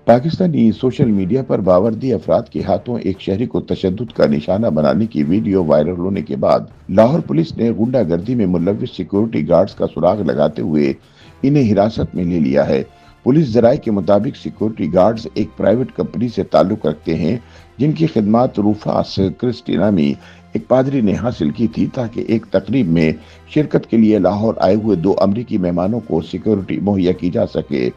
Pakistani social media पर बावर्दी अफराद के हाथों एक शहरी को तशद्दुद का निशाना बनाने की वीडियो वायरल होने के बाद लाहौर पुलिस ने गुंडागर्दी में मुलव्विस सिक्योरिटी गार्ड्स का सुराग लगाते हुए इन्हें हिरासत में ले लिया है। पुलिस जराये के मुताबिक सिक्योरिटी गार्ड्स एक प्राइवेट कंपनी से ताल्लुक रखते हैं, जिनकी खिदमात रूफास क्रिस्टी नामी एक पादरी ने हासिल की थी ताकि एक तकरीब में शिरकत के लिए लाहौर आए हुए 2 अमरीकी मेहमानों को सिक्योरिटी मुहैया की जा सके।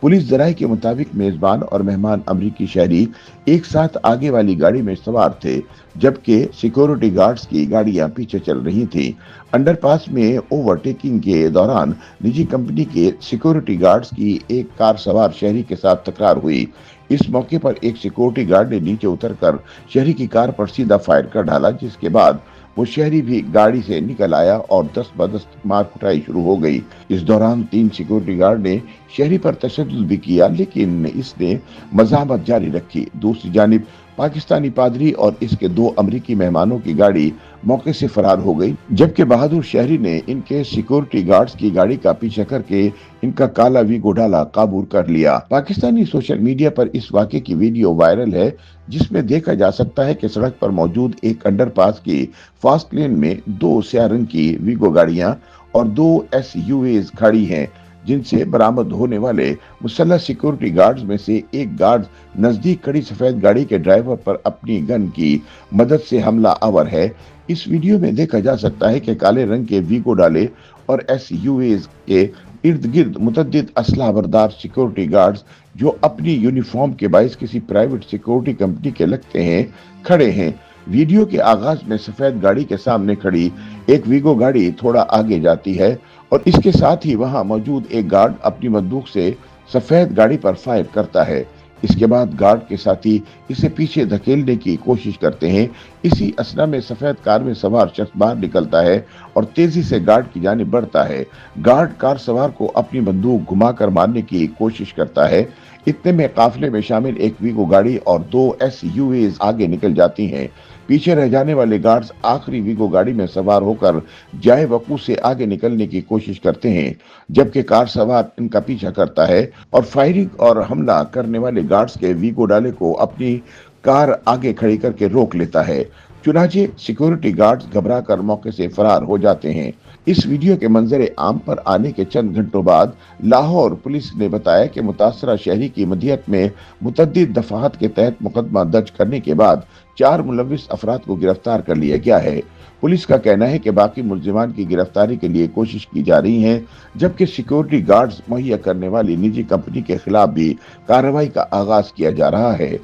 पुलिस जराये के मुताबिक मेजबान और मेहमान अमरीकी शहरी एक साथ आगे वाली गाड़ी में सवार थे, जबकि सिक्योरिटी गार्ड्स की गाड़ियां पीछे चल रही थीं। अंडरपास में ओवरटेकिंग के दौरान निजी कंपनी के सिक्योरिटी गार्ड्स की एक कार सवार शहरी के साथ तकरार हुई। इस मौके पर एक सिक्योरिटी गार्ड ने नीचे उतरकर शहरी की कार पर सीधा फायर कर डाला, जिसके बाद वो शहरी भी गाड़ी से निकल आया और दस्त बदस्त मार कुटाई शुरू हो गई। इस दौरान 3 सिक्योरिटी गार्ड ने शहरी पर तशद्दुद भी किया, लेकिन इसने मज़ाहमत जारी रखी। दूसरी जानिब पाकिस्तानी पादरी और इसके 2 अमरीकी मेहमानों की गाड़ी मौके से फरार हो गई, जबकि बहादुर शहरी ने इनके सिक्योरिटी गार्ड्स की गाड़ी का पीछा करके इनका काला वीगो डाला काबू कर लिया। पाकिस्तानी सोशल मीडिया पर इस वाक़े की वीडियो वायरल है, जिसमें देखा जा सकता है कि सड़क पर मौजूद एक अंडरपास की फास्ट लेन में 2 स्याह रंग की वीगो गाड़ियां और 2 एसयूवीज खड़ी हैं, जिनसे बरामद होने वाले मुसल्लह सिक्योरिटी गार्ड्स में से एक गार्ड नजदीक खड़ी सफेद गाड़ी के ड्राइवर पर अपनी गन की मदद से हमला आवर है। इस वीडियो में देखा जा सकता है कि काले रंग के वीगो डाले और एसयूवीज के इर्द गिर्द मुतद्दिद असलहा बरदार सिक्योरिटी गार्ड्स, जो अपनी यूनिफॉर्म के बाइस किसी प्राइवेट सिक्योरिटी कंपनी के लगते हैं, खड़े हैं। वीडियो के आगाज में सफेद गाड़ी के सामने खड़ी एक वीगो गाड़ी थोड़ा आगे जाती है और इसके साथ ही वहां मौजूद एक गार्ड अपनी बंदूक से सफेद गाड़ी पर फायर करता है। इसके बाद गार्ड के साथी इसे पीछे धकेलने की कोशिश करते हैं। इसी असना में सफेद कार में सवार शख्स बाहर निकलता है और तेजी से गार्ड की जानिब बढ़ता है। गार्ड कार सवार को अपनी बंदूक घुमाकर मारने की कोशिश करता है। इतने में काफिले में शामिल एक वीगो गाड़ी और 2 एसयूवीज आगे निकल जाती हैं। पीछे रह जाने वाले गार्ड्स आखिरी वीगो गाड़ी में सवार होकर जाए वकूफ से आगे निकलने की कोशिश करते हैं, जबकि कार सवार इनका पीछा करता है और फायरिंग और हमला करने वाले गार्ड्स के वीगो डाले को अपनी कार आगे खड़ी करके रोक लेता है। चुनाचे सिक्योरिटी गार्ड्स घबराकर मौके से फरार हो जाते हैं। इस वीडियो के मंजर आम पर आने के चंद घंटों बाद लाहौर पुलिस ने बताया कि मुतासरा शहरी की मदियत में मुतद्दिद दफात के तहत मुकदमा दर्ज करने के बाद 4 मुलव्विस अफराद को गिरफ्तार कर लिया गया है। पुलिस का कहना है कि बाकी मुल्जिमान की गिरफ्तारी के लिए कोशिश की जा रही है, जबकि सिक्योरिटी गार्ड्स मुहैया करने वाली निजी कंपनी के खिलाफ भी कार्रवाई का आगाज किया जा रहा है।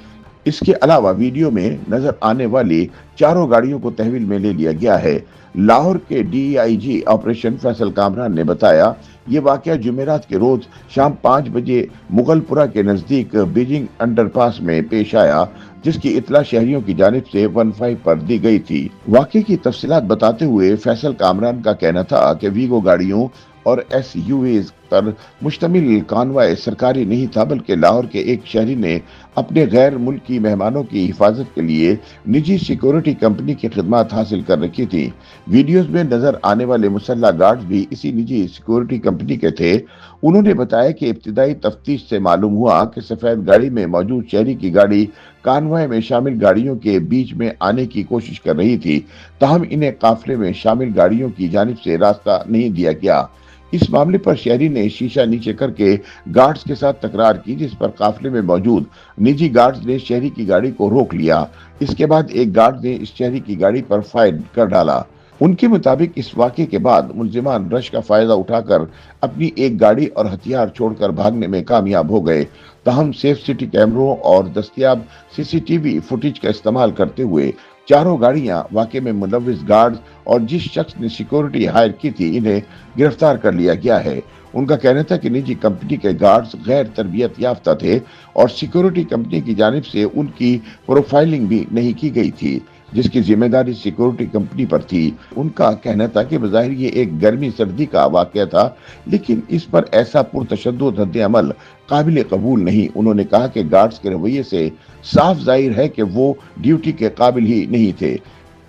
इसके अलावा वीडियो में नजर आने वाली चारों गाड़ियों को तहवील में ले लिया गया है। लाहौर के डीआईजी ऑपरेशन फैसल कामरान ने बताया, ये वाकया जुमेरात के रोज शाम 5 बजे मुगलपुरा के नजदीक बीजिंग अंडरपास में पेश आया, जिसकी इतला शहरियों की जानिब से 15 पर दी गई थी। वाकये की तफसीलात बताते हुए फैसल कामरान का कहना था कि वीगो गाड़ियों और एसयूवीज पर मुश्तमिल कानवाय सरकारी नहीं था, बल्कि लाहौर के एक शहरी ने अपने गैर मुल्की मेहमानों की हिफाजत के लिए निजी सिक्योरिटी कंपनी की खिदमत हासिल कर रखी थी। वीडियोज में नजर आने वाले मुसल्ला गार्ड्स भी इसी निजी सिक्योरिटी कंपनी के थे। उन्होंने बताया कि इब्तिदाई तफ्तीश से मालूम हुआ कि सफेद गाड़ी में मौजूद शहरी की गाड़ी कानवाय में शामिल गाड़ियों के बीच में आने की कोशिश कर रही थी, ताहम इन्हें काफिले में शामिल गाड़ियों की जानिब से रास्ता नहीं दिया गया। इस मामले पर शहरी ने शीशा नीचे करके गार्ड्स के साथ तकरार की, जिस पर काफिले में मौजूद निजी गार्ड्स ने शहरी की गाड़ी को रोक लिया। इसके बाद एक गार्ड ने इस शहरी की गाड़ी पर फायर कर डाला। उनके मुताबिक इस वाक़े के बाद मुल्जिमान रश का फायदा उठाकर अपनी एक गाड़ी और हथियार छोड़कर भागने में कामयाब हो गए। ताहम सेफ सिटी कैमरों और दस्तयाब सीसीटीवी फुटेज का इस्तेमाल करते हुए चारों गाड़ियां वाकई में मुलव्विस गार्ड्स और जिस शख्स ने सिक्योरिटी हायर की थी, इन्हें गिरफ्तार कर लिया गया है। उनका कहना था कि निजी कंपनी के गार्ड्स गैर तरबियत याफ्ता थे और सिक्योरिटी कंपनी की जानिब से उनकी प्रोफाइलिंग भी नहीं की गई थी, जिसकी जिम्मेदारी सिक्योरिटी कंपनी पर थी। उनका कहना था कि बज़ाहिर ये एक गर्मी सर्दी का वाक़या था, लेकिन इस पर ऐसा पुरतशद्दुद रद्द अमल काबिल कबूल नहीं। उन्होंने कहा कि गार्ड्स के रवैये से साफ जाहिर है कि वो ड्यूटी के काबिल ही नहीं थे।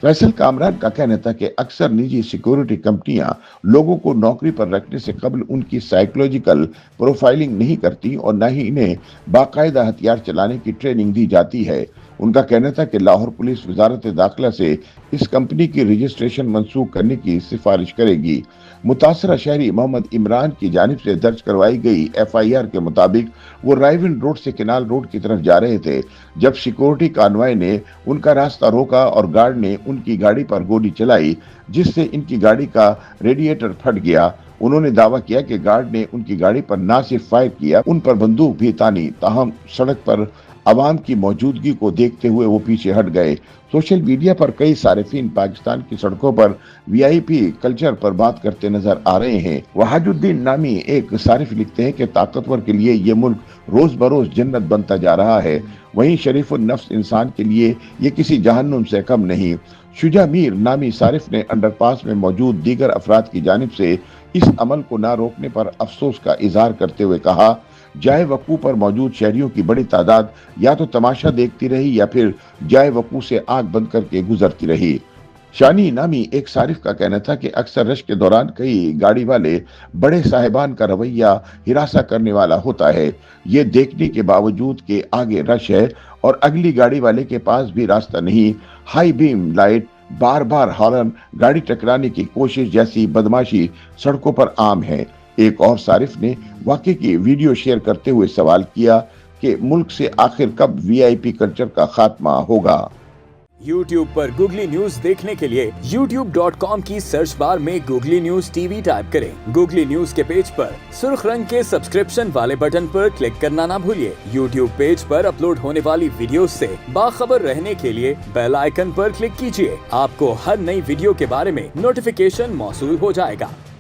फैसल कामरान का कहना था कि अक्सर निजी सिक्योरिटी कंपनियां लोगों को नौकरी पर रखने से कबल उनकी साइकोलॉजिकल प्रोफाइलिंग नहीं करती और न ही इन्हें बाकायदा हथियार चलाने की ट्रेनिंग दी जाती है। उनका कहना था कि लाहौर पुलिस वजारत दाखिला से इस कंपनी की रजिस्ट्रेशन मंसूख करने की सिफारिश करेगी। मुतासरा शहरी मोहम्मद इमरान की जानिब से दर्ज करवाई गई FIR के मुताबिक वो रायविंड रोड से केनाल रोड की तरफ जा रहे थे जब सिक्योरिटी कानवाय ने उनका रास्ता रोका और गार्ड ने उनकी गाड़ी पर गोली चलाई, जिससे इनकी गाड़ी का रेडिएटर फट गया। उन्होंने दावा किया कि गार्ड ने उनकी गाड़ी पर न सिर्फ फायर किया, उन पर बंदूक भी तानी। ताहम सड़क पर आवाम की मौजूदगी को देखते हुए वो पीछे हट गए। सोशल मीडिया पर कई सारिफीन पाकिस्तान की सड़कों पर VIP कल्चर पर बात करते नजर आ रहे हैं। वहाजुद्दीन नामी एक सारिफ लिखते हैं कि ताकतवर के लिए ये मुल्क रोज बरोज जन्नत बनता जा रहा है, वहीं शरीफुल नफ्स इंसान के लिए ये किसी जहन्नुम से कम नहीं। शुजा मीर नामी सारिफ ने अंडरपास में मौजूद दीगर अफराद की जानिब से इस अमल को न रोकने पर अफसोस का इजहार करते हुए कहा, जाए वकू पर मौजूद शहरियों की बड़ी तादाद या तो तमाशा देखती रही या फिर जाए वकू से आंख बंद करके गुजरती रही। शानी नामी एक सारिफ का कहना था कि अक्सर रश के दौरान कई गाड़ी वाले बड़े साहिबान का रवैया हिरासा करने वाला होता है। ये देखने के बावजूद कि आगे रश है और अगली गाड़ी वाले के पास भी रास्ता नहीं, हाई बीम लाइट, बार बार हॉर्न, गाड़ी टकराने की कोशिश जैसी बदमाशी सड़कों पर आम है। एक और सारिफ ने वाकई की वीडियो शेयर करते हुए सवाल किया कि मुल्क से आखिर कब VIP कल्चर का खात्मा होगा। YouTube पर गूगली न्यूज देखने के लिए youtube.com की सर्च बार में गूगली न्यूज TV टाइप करें। गूगली न्यूज के पेज पर सुर्ख रंग के सब्सक्रिप्शन वाले बटन पर क्लिक करना ना भूलिए। YouTube पेज पर अपलोड होने वाली वीडियोस से बाखबर रहने के लिए बेल आइकन पर क्लिक कीजिए। आपको हर नई वीडियो के बारे में नोटिफिकेशन मौसूल हो जाएगा।